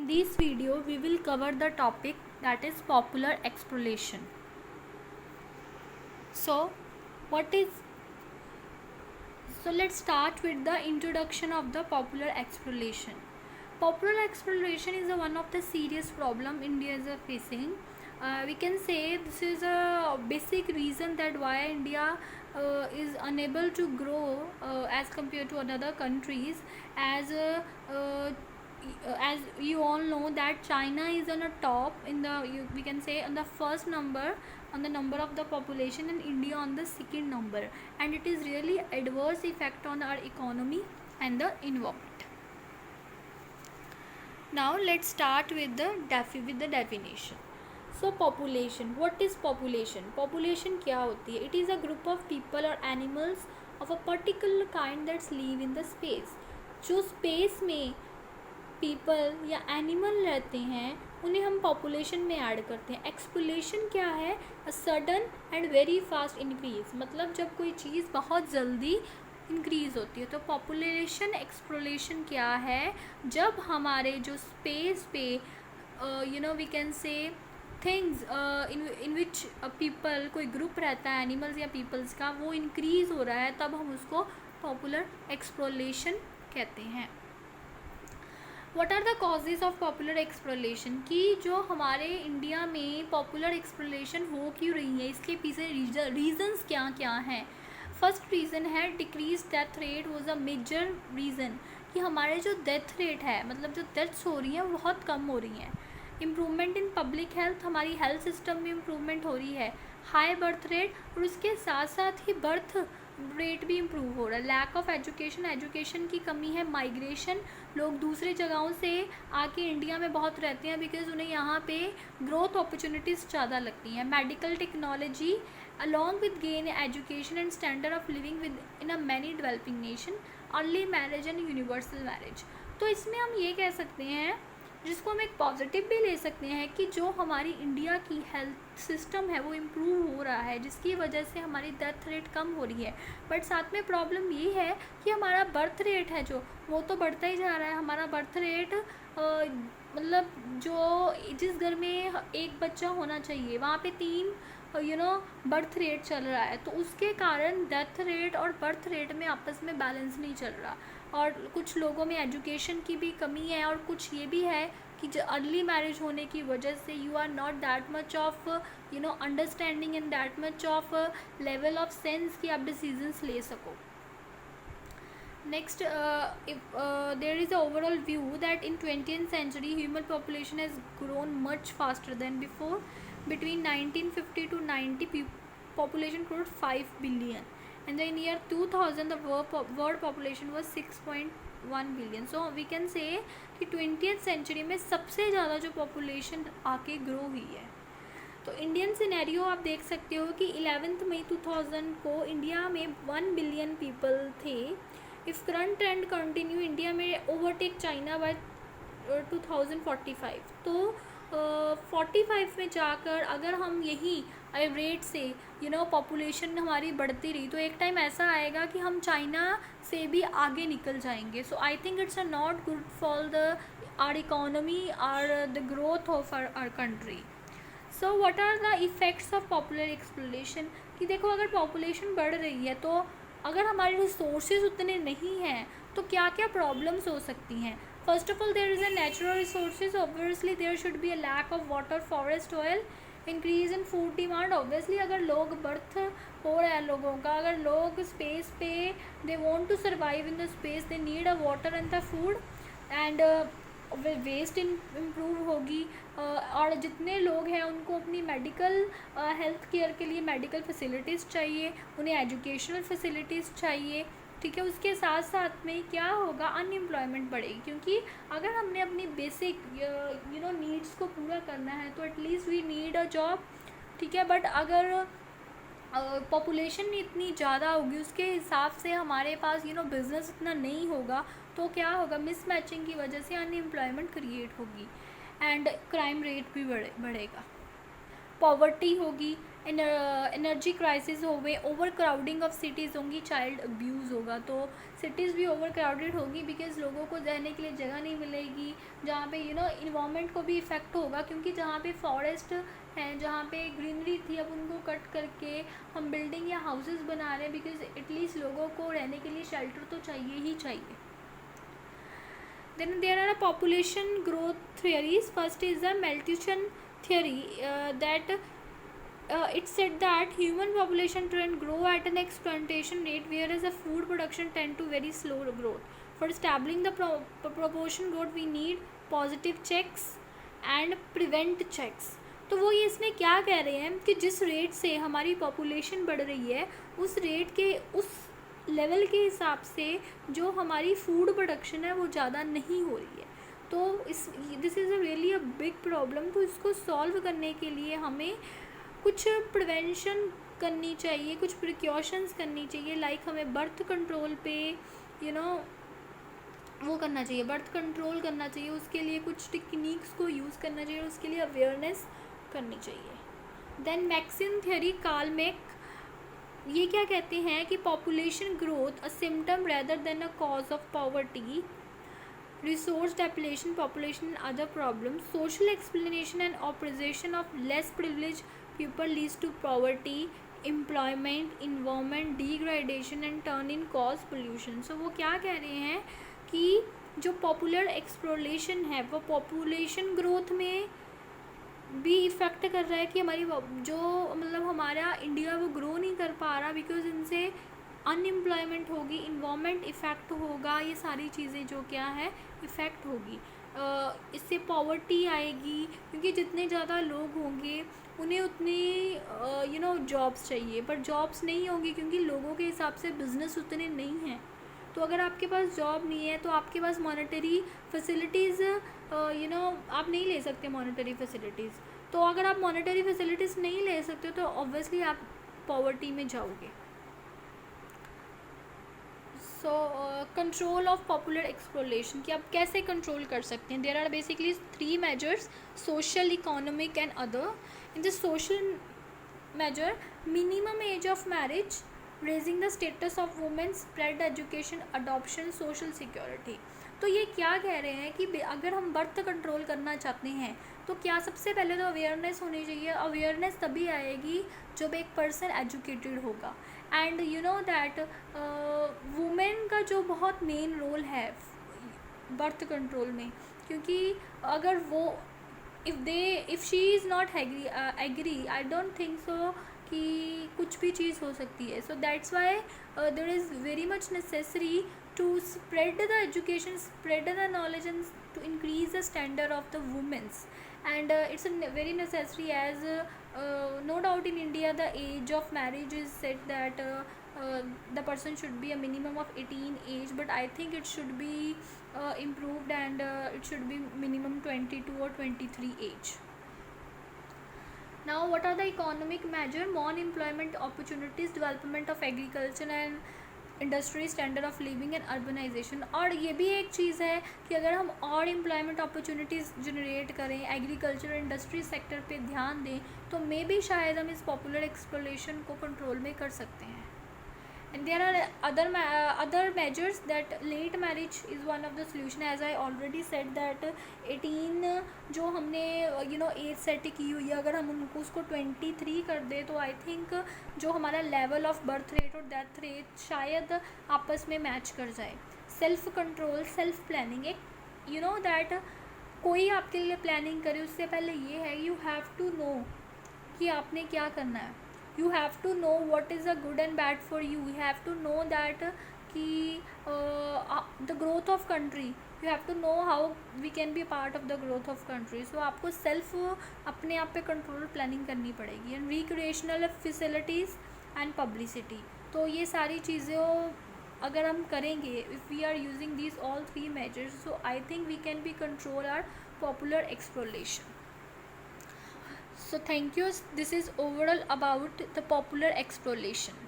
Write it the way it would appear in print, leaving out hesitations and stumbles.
this video we will cover the topic that is popular exploration. So what is so let's start with the introduction of the popular exploration. Popular exploration is one of the serious problem India is facing. We can say this is a basic reason that why India is unable to grow as compared to other countries, as you all know that China is on a top in the we can say on the first number on the number of the population, and India on the second number, and it is really adverse effect on our economy and the environment. Now let's start with the definition. So population, what is population? Population क्या होती है? It is a group of people or animals of a particular kind that live in the space. जो space में people या animal रहते हैं उन्हें हम पॉपुलेशन में ऐड करते हैं. एक्सप्लोरेशन क्या है? A sudden and very fast increase, मतलब जब कोई चीज़ बहुत जल्दी इंक्रीज़ होती है. तो पॉपुलेशन एक्सप्लोरेशन क्या है? जब हमारे जो स्पेस पे we can say things in which people, कोई ग्रुप रहता है एनिमल्स या पीपल्स का, वो इंक्रीज़ हो रहा है, तब हम उसको पॉपुलर एक्सप्लोरेशन कहते हैं. What are the causes of popular exploration? कि जो हमारे इंडिया में पॉपुलर एक्सप्लोरेशन हो क्यों रही है, इसके पीछे रीजन्स क्या क्या हैं. फर्स्ट रीज़न है decrease death rate was a major reason. कि हमारे जो डेथ रेट है, मतलब जो डेथ्स हो रही हैं वो बहुत कम हो रही हैं. इम्प्रूवमेंट इन पब्लिक हेल्थ, हमारी हेल्थ सिस्टम में इम्प्रूवमेंट हो रही है. हाई बर्थ रेट, और उसके साथ साथ ही बर्थ रेट भी इम्प्रूव हो रहा है. लैक ऑफ एजुकेशन, एजुकेशन की कमी है. माइग्रेशन, लोग दूसरे जगहों से आके इंडिया में बहुत रहते हैं बिकॉज उन्हें यहाँ पे ग्रोथ अपॉर्चुनिटीज़ ज़्यादा लगती हैं. Medical technology along with gain education and standard of living with in a many developing nation. Early marriage and universal marriage. तो इसमें हम ये कह सकते हैं, जिसको हम एक पॉजिटिव भी ले सकते हैं, कि जो हमारी इंडिया की हेल्थ सिस्टम है वो इम्प्रूव हो रहा है, जिसकी वजह से हमारी डेथ रेट कम हो रही है. बट साथ में प्रॉब्लम ये है कि हमारा बर्थ रेट है जो वो तो बढ़ता ही जा रहा है. हमारा बर्थ रेट मतलब जो जिस घर में एक बच्चा होना चाहिए वहाँ पे 3 बर्थ रेट चल रहा है. तो उसके कारण डेथ रेट और बर्थ रेट में आपस में बैलेंस नहीं चल रहा. और कुछ लोगों में एजुकेशन की भी कमी है, और कुछ ये भी है कि जो अर्ली मैरिज होने की वजह से you are not that much of understanding and that much of level of sense कि आप डिसीजंस ले सको. Next, there is an overall view that in 20th century human population has grown much faster than before. Between 1950 to 90, population grew 5 billion, and then in year 2000 the world population was 6.1 billion. So we can say कि 20th century में सबसे ज़्यादा जो population आके grow हुई है. तो Indian scenario आप देख सकते हो कि 11 मई 2000 को इंडिया में 1 बिलियन पीपल थे. If current trend continue, India में ओवरटेक चाइना बाय 2045. तो 45 में जाकर अगर हम यही रेट से पॉपुलेशन हमारी बढ़ती रही, तो एक टाइम ऐसा आएगा कि हम चाइना से भी आगे निकल जाएंगे. So I think it's a not good for the our economy or the growth of our country. So what are the effects of popular exploration? कि देखो, अगर पॉपुलेशन बढ़ रही है तो अगर हमारे रिसोर्सेज उतने नहीं हैं तो क्या क्या प्रॉब्लम्स हो सकती हैं. First of all, there is a natural resources. Obviously there should be a lack of water, forest, oil. Increase in food demand. Obviously अगर लोग बर्थ हो रहा है लोगों का, अगर लोग स्पेस पे they want to survive in the space, they need a water and the food, and waste improve होगी. और जितने लोग हैं उनको अपनी मेडिकल हेल्थ केयर के लिए मेडिकल फैसिलिटीज़ चाहिए, उन्हें एजुकेशनल फैसिलिटीज़ चाहिए. ठीक है, उसके साथ साथ में क्या होगा, अनएम्प्लॉयमेंट बढ़ेगी. क्योंकि अगर हमने अपनी बेसिक नीड्स को पूरा करना है तो at least we need a job. ठीक है, बट अगर पॉपुलेशन इतनी ज़्यादा होगी उसके हिसाब से हमारे पास बिज़नेस इतना नहीं होगा, तो क्या होगा, मिसमैचिंग की वजह से अनएम्प्लॉयमेंट क्रिएट होगी, एंड क्राइम रेट भी बढ़ेगा. पॉवर्टी होगी, एनर्जी क्राइसिस हो गए, ओवर क्राउडिंग ऑफ सिटीज़ होंगी, चाइल्ड अब्यूज़ होगा। तो सिटीज़ भी ओवर क्राउडेड होगी बिकॉज लोगों को रहने के लिए जगह नहीं मिलेगी, जहाँ पे इन्वायरमेंट को भी इफ़ेक्ट होगा, क्योंकि जहाँ पे फॉरेस्ट हैं, जहाँ पे ग्रीनरी थी, अब उनको कट करके हम बिल्डिंग या हाउसेस बना रहे हैं, बिकॉज एटलीस्ट लोगों को रहने के लिए शेल्टर तो चाहिए ही चाहिए। Then there are population growth theories. First is the Malthusian theory, that it said that human population trend grow at an exponential rate, whereas the food production tend to very slow growth. For establishing the proportion growth, we need positive checks and prevent checks. तो वो ये इसमें क्या कह रहे हैं कि जिस रेट से हमारी पॉपुलेशन बढ़ रही है, उस रेट के उस लेवल के हिसाब से जो हमारी फूड प्रोडक्शन है वो ज़्यादा नहीं हो रही है। तो this is a really a big problem. तो इसको सॉल्व करने के लिए हमें कुछ प्रिवेंशन करनी चाहिए, कुछ प्रिकॉशंस करनी चाहिए, लाइक हमें बर्थ कंट्रोल पे वो करना चाहिए, बर्थ कंट्रोल करना चाहिए, उसके लिए कुछ टेक्निक्स को यूज़ करना चाहिए, उसके लिए अवेयरनेस करनी चाहिए। Then Marxism theory, Karl Marx, ये क्या कहते हैं कि population growth a symptom rather than a cause of poverty, resource depletion, population and other problem, social explanation and opposition of less privilege people leads to poverty, employment, environment degradation and turn in cause pollution. So वो क्या कह रहे हैं कि जो popular exploration है वो population growth में भी इफ़ेक्ट कर रहा है, कि हमारी जो हमारा इंडिया वो ग्रो नहीं कर पा रहा, बिकॉज इनसे अनएम्प्लॉयमेंट होगी, इन्वायरमेंट इफ़ेक्ट होगा, ये सारी चीज़ें जो क्या है इफ़ेक्ट होगी। इससे पॉवर्टी आएगी, क्योंकि जितने ज़्यादा लोग होंगे उन्हें उतनी जॉब्स चाहिए, पर जॉब्स नहीं होंगी क्योंकि लोगों के हिसाब से बिज़नेस उतने नहीं हैं। तो अगर आपके पास जॉब नहीं है तो आपके पास मॉनेटरी फैसिलिटीज़ आप नहीं ले सकते मॉनेटरी फैसिलिटीज़। तो अगर आप मॉनेटरी फैसिलिटीज़ नहीं ले सकते तो ऑब्वियसली आप पॉवर्टी में जाओगे। So control of popular exploration, कि आप कैसे कंट्रोल कर सकते हैं। There are basically 3 measures, social, economic and other. In the social measure, minimum age of marriage, raising the status of women, spread education, adoption, social security. तो ये क्या कह रहे हैं कि अगर हम बर्थ कंट्रोल करना चाहते हैं तो क्या सबसे पहले तो अवेयरनेस होनी चाहिए। अवेयरनेस तभी आएगी जब एक पर्सन एजुकेटेड होगा। And you know that women का जो बहुत मेन रोल है बर्थ कंट्रोल में, क्योंकि अगर वो if she is not agree, I don't think so कि कुछ भी चीज़ हो सकती है। So that's why there is very much necessary to spread the education, spread the knowledge and to increase the standard of the women's. And it's very necessary, as no doubt in India the age of marriage is said that the person should be a minimum of 18 age, but I think it should be improved, and it should be minimum 22 or 23 age. Now what are the economic measure? More employment opportunities, development of agriculture and industry, standard of living and urbanization. और ये भी एक चीज़ है कि अगर हम और employment opportunities generate करें, एग्रीकल्चर इंडस्ट्री सेक्टर पे ध्यान दें, तो मे भी शायद हम इस पॉपुलर एक्सप्लोरेशन को कंट्रोल में कर सकते हैं। And there are other measures, that late marriage is one of the solution. As I already said that 18 जो हमने एज सेट की हुई है, अगर हम उनको उसको 23 कर दे तो आई थिंक जो हमारा लेवल ऑफ बर्थ रेट और डेथ रेट शायद आपस में मैच कर जाए। सेल्फ कंट्रोल, सेल्फ प्लानिंग, एक दैट कोई आपके लिए प्लानिंग करे उससे पहले ये है यू हैव टू नो कि आपने क्या करना है। You have to know what is the good and bad for you. You have to know that कि the growth of country, you have to know how we can be part of the growth of country. So आपको self अपने आप पे control planning करनी पड़ेगी। And recreational facilities and publicity, तो ये सारी चीज़ें अगर हम करेंगे, if we are using these all 3 measures, so I think we can be control our popular exploration. So thank you. This is overall about the popular exploration.